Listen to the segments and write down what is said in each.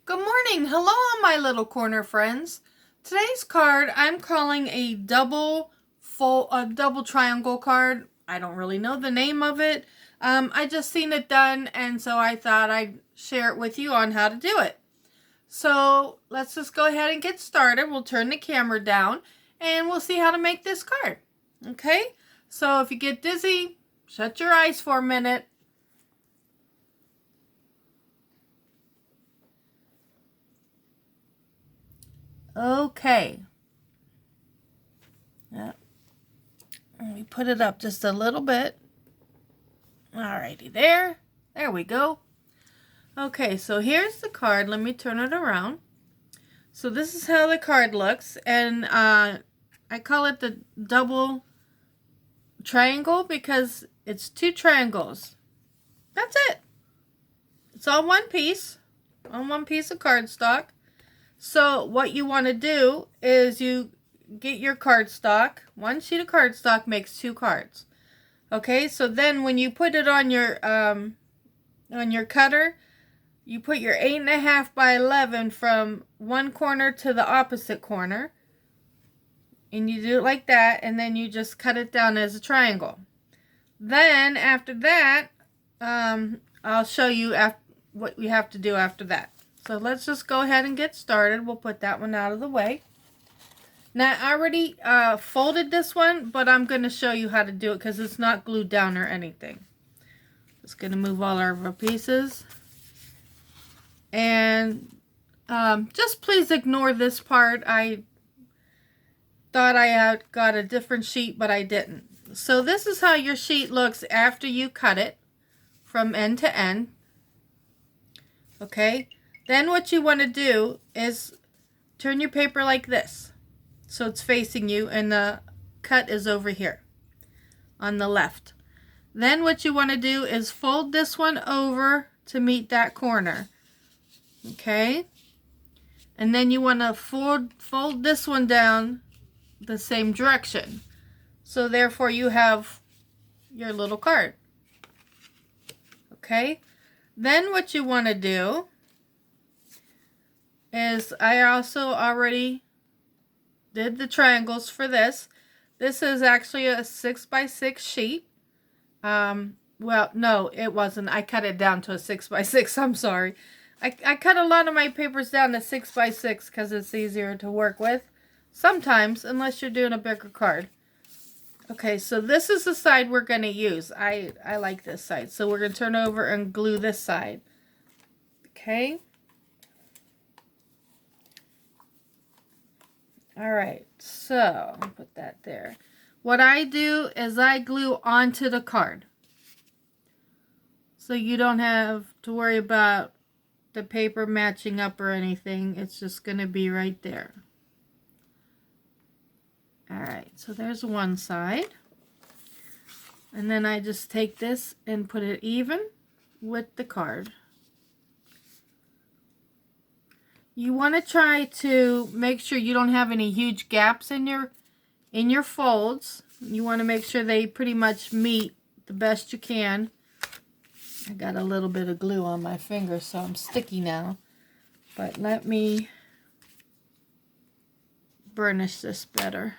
Good morning. Hello, my little corner friends. Today's card I'm calling a double triangle card. I don't really know the name of it. I just seen it done, and so I thought I'd share it with you on how to do it. So let's just go ahead and get started. We'll turn the camera down and we'll see how to make this card. Okay? So if you get dizzy, shut your eyes for a minute. Okay. Let me put it up just a little bit. Alrighty, there. There we go. Okay, so here's the card. Let me turn it around. So this is how the card looks, and I call it the double triangle because it's two triangles. That's it. It's all one piece, on one piece of cardstock. So what you want to do is you get your cardstock. One sheet of cardstock makes two cards. Okay, so then when you put it on your cutter, you put your 8.5 by 11 from one corner to the opposite corner, and you do it like that, and then you just cut it down as a triangle. Then after that, I'll show you what we have to do after that. So let's just go ahead and get started. We'll put that one out of the way. Now, I already folded this one, but I'm going to show you how to do it because it's not glued down or anything. Just going to move all our pieces. And just please ignore this part. I thought I had got a different sheet, but I didn't. So this is how your sheet looks after you cut it from end to end. Okay? Then what you want to do is turn your paper like this. So it's facing you, and the cut is over here on the left. Then what you want to do is fold this one over to meet that corner. Okay? And then you want to fold this one down the same direction. So therefore you have your little card. Okay? Then what you want to do is, I also already did the triangles for this. This is actually a 6x6 sheet. Well, no, it wasn't. I cut it down to a 6x6. I'm sorry. I cut a lot of my papers down to 6x6 because it's easier to work with. Sometimes, unless you're doing a bigger card. Okay, so this is the side we're going to use. I like this side. So we're going to turn over and glue this side. Okay. Alright, so put that there. What I do is I glue onto the card. So you don't have to worry about the paper matching up or anything. It's just going to be right there. Alright, so there's one side. And then I just take this and put it even with the card. You want to try to make sure you don't have any huge gaps in your folds. You want to make sure they pretty much meet the best you can. I got a little bit of glue on my finger, so I'm sticky now. But let me burnish this better.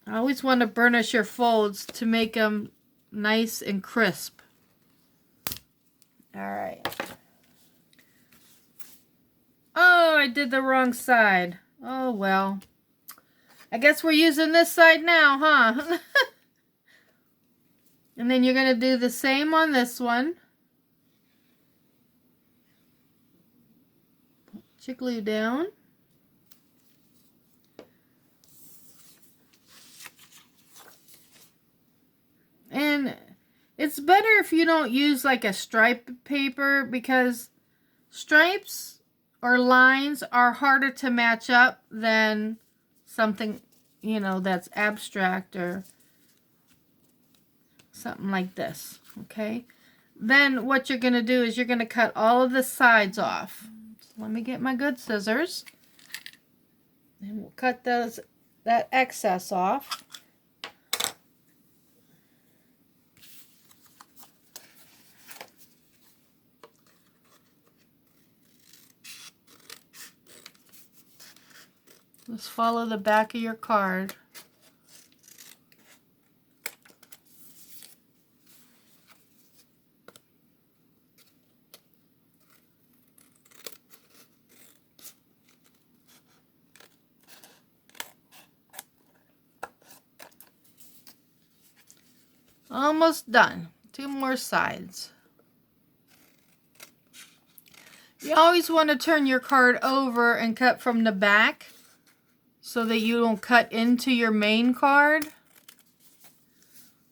I always want to burnish your folds to make them nice and crisp. Alright. Oh, I did the wrong side. Oh, well. I guess we're using this side now, huh? And then you're going to do the same on this one. Put your glue down. And it's better if you don't use like a stripe paper, because stripes or lines are harder to match up than something, you know, that's abstract or something like this. Okay, then what you're going to do is you're going to cut all of the sides off. So let me get my good scissors, and we'll cut that excess off. Just follow the back of your card. Almost done. 2 more sides. You always want to turn your card over and cut from the back so that you don't cut into your main card.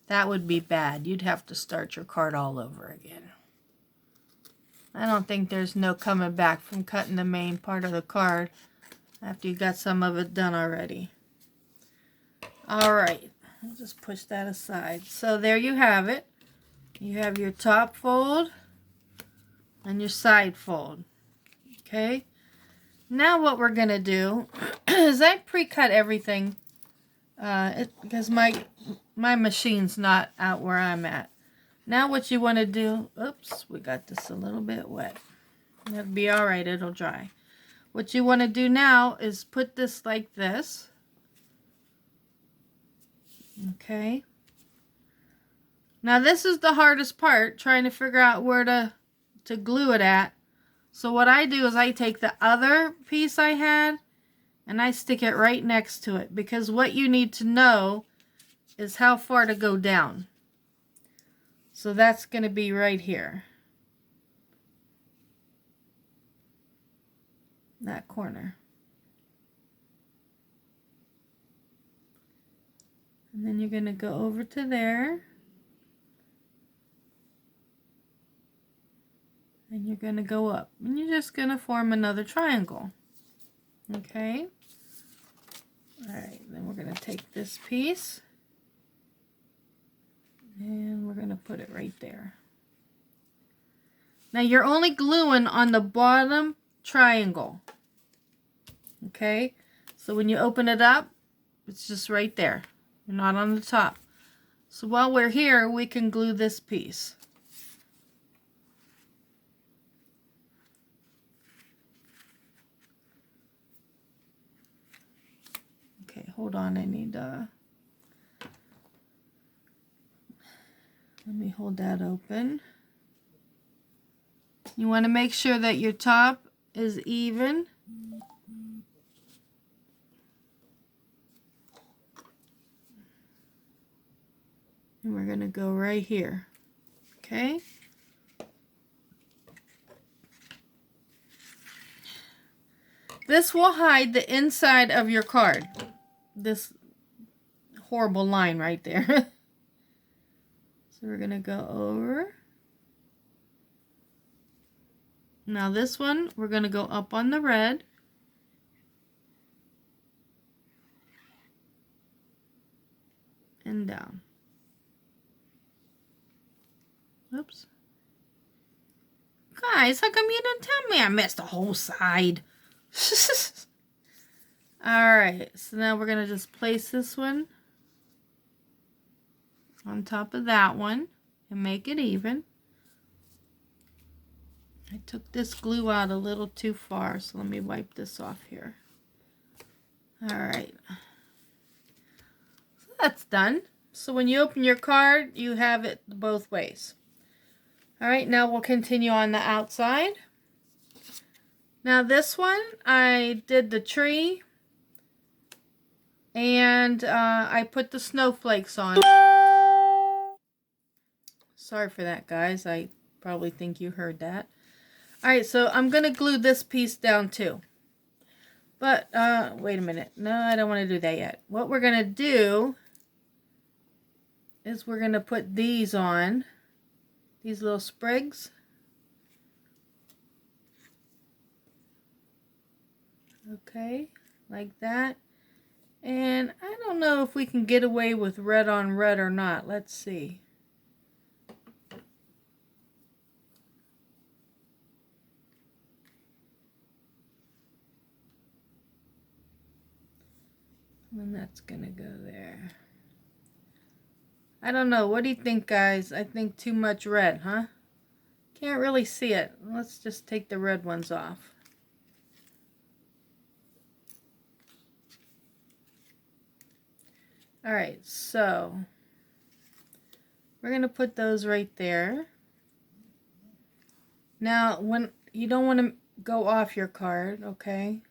That would be bad. You'd have to start your card all over again. I don't think there's no coming back from cutting the main part of the card after you got some of it done already. Alright, I'll just push that aside. So there you have it. You have your top fold and your side fold. Okay, now what we're gonna do is I pre-cut everything because my machine's not out where I'm at. Now what you want to do, oops, we got this a little bit wet. That'll be all right, it'll dry. What you want to do now is put this like this. Okay. Now this is the hardest part, trying to figure out where to glue it at. So what I do is I take the other piece I had and I stick it right next to it, because what you need to know is how far to go down. So that's going to be right here. That corner. And then you're going to go over to there. And you're going to go up. And you're just going to form another triangle. Okay. Alright, then we're going to take this piece. And we're going to put it right there. Now you're only gluing on the bottom triangle. Okay. So when you open it up, it's just right there. You're not on the top. So while we're here, we can glue this piece. Okay, hold on. I need let me hold that open. You want to make sure that your top is even. And we're going to go right here. Okay? This will hide the inside of your card. This horrible line right there. So we're going to go over. Now this one, we're going to go up on the red. And down. Oops. Guys, how come you didn't tell me I missed the whole side? Alright, so now we're going to just place this one on top of that one and make it even. I took this glue out a little too far, so let me wipe this off here. Alright. So that's done. So when you open your card, you have it both ways. Alright, now we'll continue on the outside. Now this one, I did the tree. And I put the snowflakes on. Sorry for that, guys. I probably think you heard that. Alright, so I'm going to glue this piece down too. But, wait a minute. No, I don't want to do that yet. What we're going to do is we're going to put these on. These little sprigs. Okay, like that. And I don't know if we can get away with red on red or not. Let's see. And that's gonna go there. I don't know. What do you think, guys? I think too much red, huh? Can't really see it. Let's just take the red ones off. All right, so we're going to put those right there. Now, when you don't want to go off your card, okay?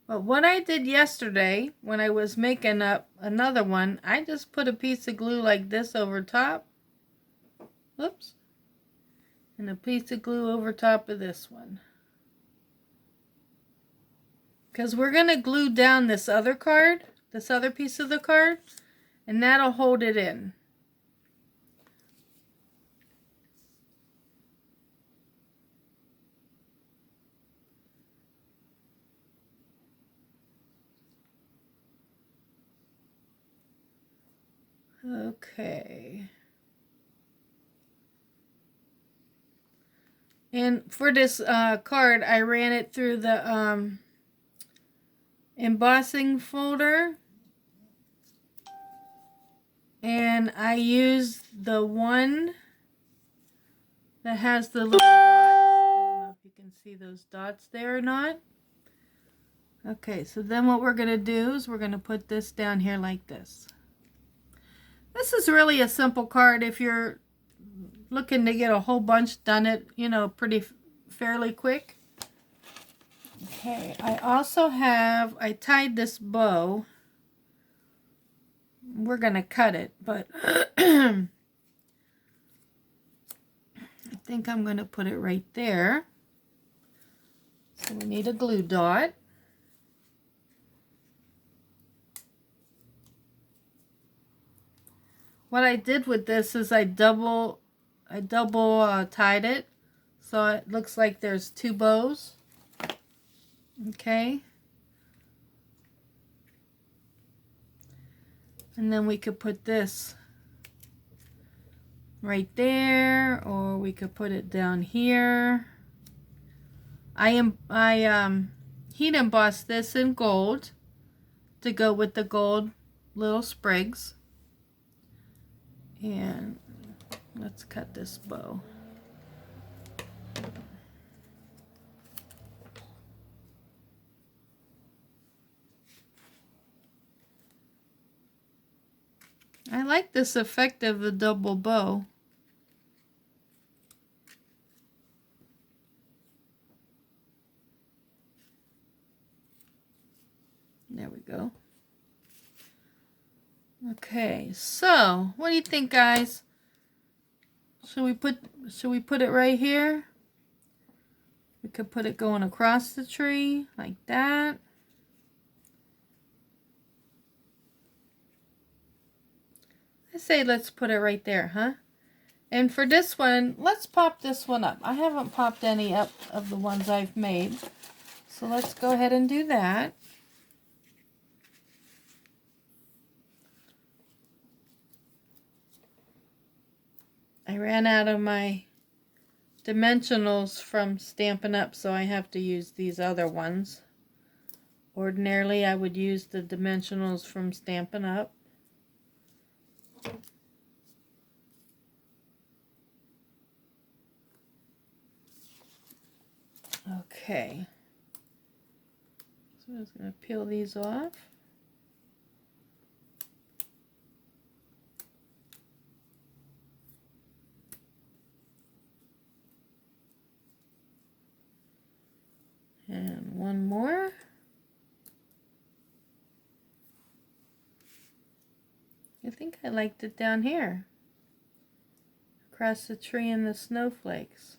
But what I did yesterday when I was making up another one, I just put a piece of glue like this over top. Oops. And a piece of glue over top of this one. Because we're going to glue down this other card, this other piece of the card, and that'll hold it in. Okay. And for this card, I ran it through the embossing folder. And I used the one that has the little dots. I don't know if you can see those dots there or not. Okay, so then what we're going to do is we're going to put this down here like this. This is really a simple card if you're looking to get a whole bunch done it, you know, pretty fairly quick. Okay, I also have, I tied this bow. We're going to cut it, but I think I'm going to put it right there. So we need a glue dot. What I did with this is I double tied it, so it looks like there's two bows. Okay. And then we could put this right there, or we could put it down here. I heat embossed this in gold to go with the gold little sprigs. And let's cut this bow. I like this effect of the double bow. There we go. Okay, so what do you think, guys? Should we put it right here? We could put it going across the tree like that. I say let's put it right there, huh? And for this one, let's pop this one up. I haven't popped any up of the ones I've made. So let's go ahead and do that. I ran out of my dimensionals from Stampin' Up, so I have to use these other ones. Ordinarily, I would use the dimensionals from Stampin' Up. Okay. So I'm just going to peel these off. And one more. I think I liked it down here. Across the tree and the snowflakes.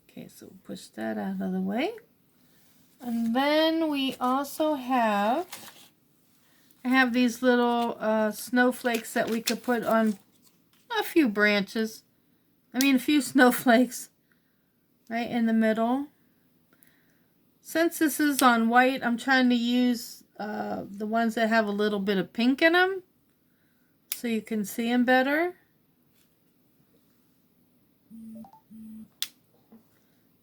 Okay, so we'll push that out of the way. And then we also have, I have these little snowflakes that we could put on a few branches. I mean, a few snowflakes right in the middle. Since this is on white, I'm trying to use the ones that have a little bit of pink in them so you can see them better.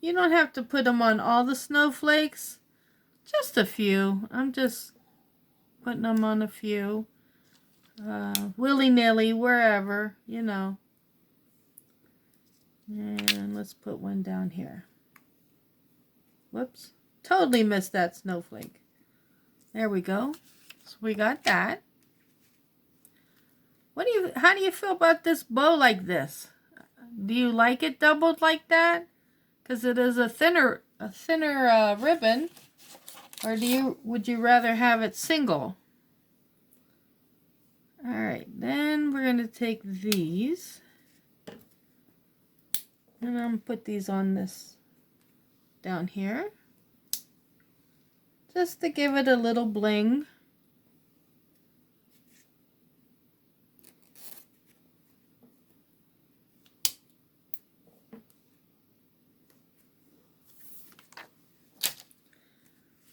You don't have to put them on all the snowflakes, just a few. I'm just putting them on a few, willy-nilly, wherever, you know. And let's put one down here. Whoops, totally missed that snowflake. There we go. So we got that. How do you feel about this bow like this? Do you like it doubled like that? Because it is a thinner ribbon. Or would you rather have it single? All right, then we're going to take these. And I'm going to put these on this down here. Just to give it a little bling.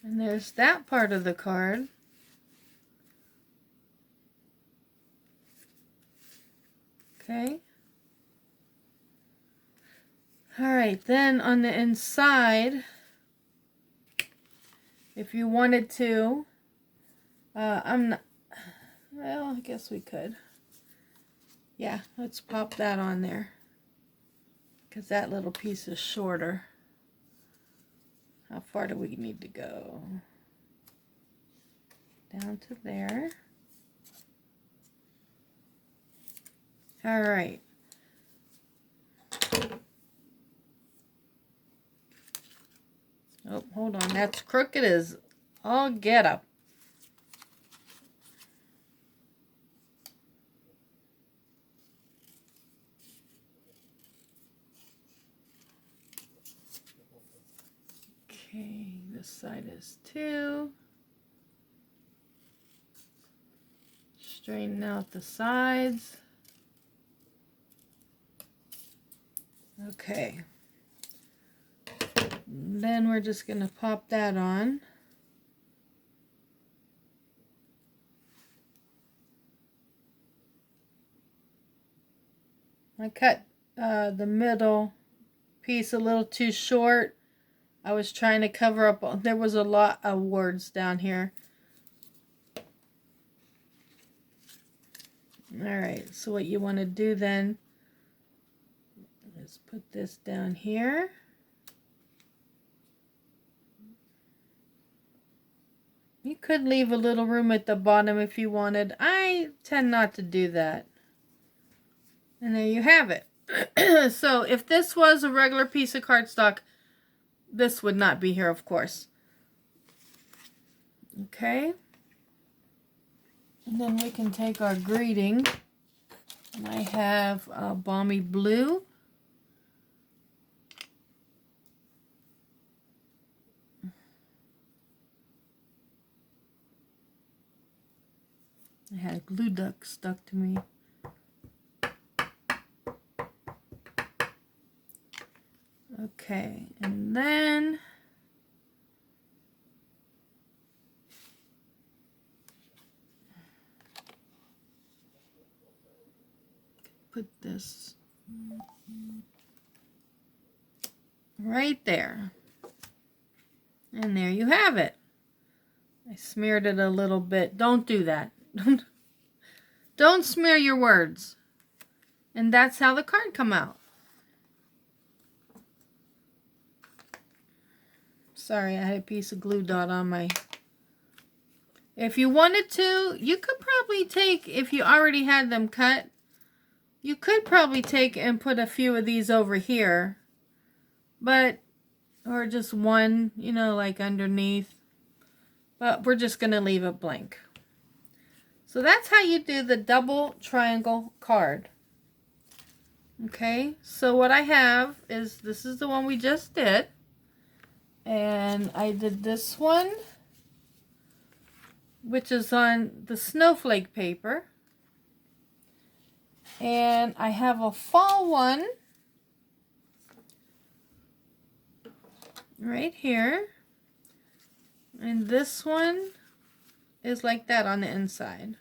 And there's that part of the card. Okay. All right, then on the inside, if you wanted to, well, I guess we could. Yeah, let's pop that on there, because that little piece is shorter. How far do we need to go? Down to there. All right. Oh, hold on. That's crooked as all get up. Okay, this side is 2. Straighten out the sides. Okay. Then we're just going to pop that on. I cut the middle piece a little too short. I was trying to cover up, there was a lot of words down here. Alright, so what you want to do then is put this down here. You could leave a little room at the bottom if you wanted. I tend not to do that. And there you have it. So if this was a regular piece of cardstock, this would not be here, of course. Okay. And then we can take our greeting. And I have Balmy Blue. I had a glue duck stuck to me. Okay, and then put this right there. And there you have it. I smeared it a little bit. Don't do that. Don't smear your words. And that's how the card come out. Sorry, I had a piece of glue dot on my... If you wanted to, you could probably take, if you already had them cut, you could probably take and put a few of these over here. But, or just one, you know, like underneath. But we're just going to leave it blank. So that's how you do the double triangle card. Okay, so what I have is, this is the one we just did. And I did this one, which is on the snowflake paper. And I have a fall one right here. And this one is like that on the inside.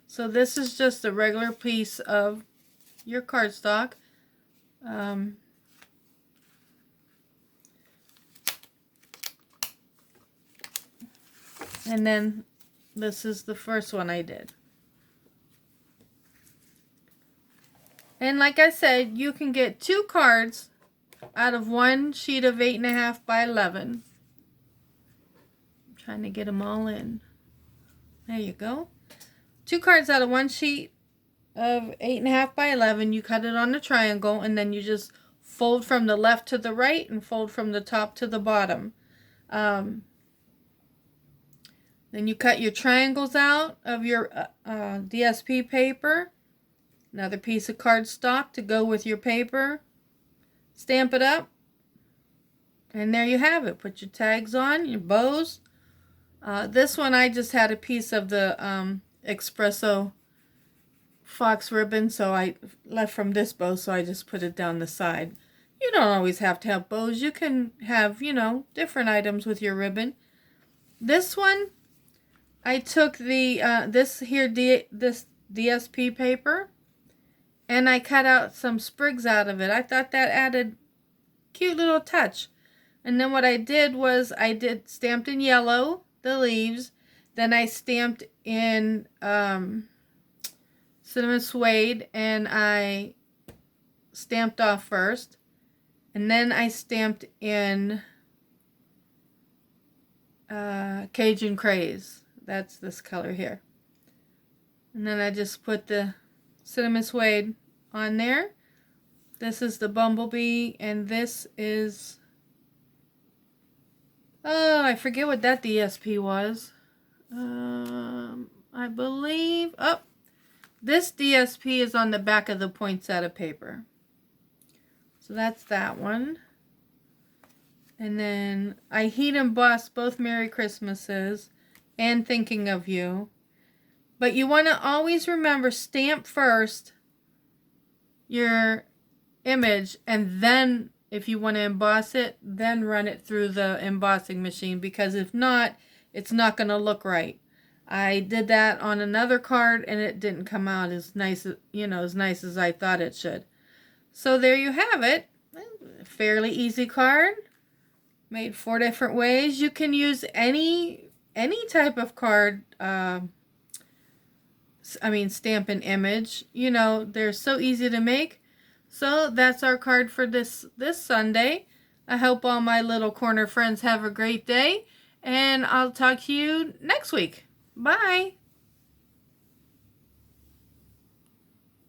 So this is just a regular piece of your cardstock. And then this is the first one I did. And like I said, you can get 2 cards out of one sheet of 8.5 by 11. Trying to get them all in. There you go. 2 cards out of one sheet of 8.5 by 11. You cut it on a triangle, and then you just fold from the left to the right and fold from the top to the bottom. Then you cut your triangles out of your DSP paper. Another piece of cardstock to go with your paper. Stamp it up. And there you have it. Put your tags on, your bows. This one I just had a piece of the espresso fox ribbon, so I left from this bow, so I just put it down the side. You don't always have to have bows. You can have, you know, different items with your ribbon. This one, I took the this DSP paper, and I cut out some sprigs out of it. I thought that added cute little touch. And then what I did was I stamped in yellow the leaves. Then I stamped in cinnamon suede, and I stamped off first. And then I stamped in Cajun Craze. That's this color here. And then I just put the cinnamon suede on there. This is the bumblebee, and this is... oh, I forget what that DSP was. I believe... oh, this DSP is on the back of the poinsettia paper. So that's that one. And then I heat embossed both Merry Christmases and Thinking of You. But you want to always remember, stamp first your image, and then if you want to emboss it, then run it through the embossing machine, because if not, it's not going to look right. I did that on another card, and it didn't come out as nice, as nice as I thought it should. So there you have it. A fairly easy card. Made 4 different ways. You can use any type of card. Stampin' image. They're so easy to make. So that's our card for this Sunday. I hope all my little corner friends have a great day, and I'll talk to you next week. Bye.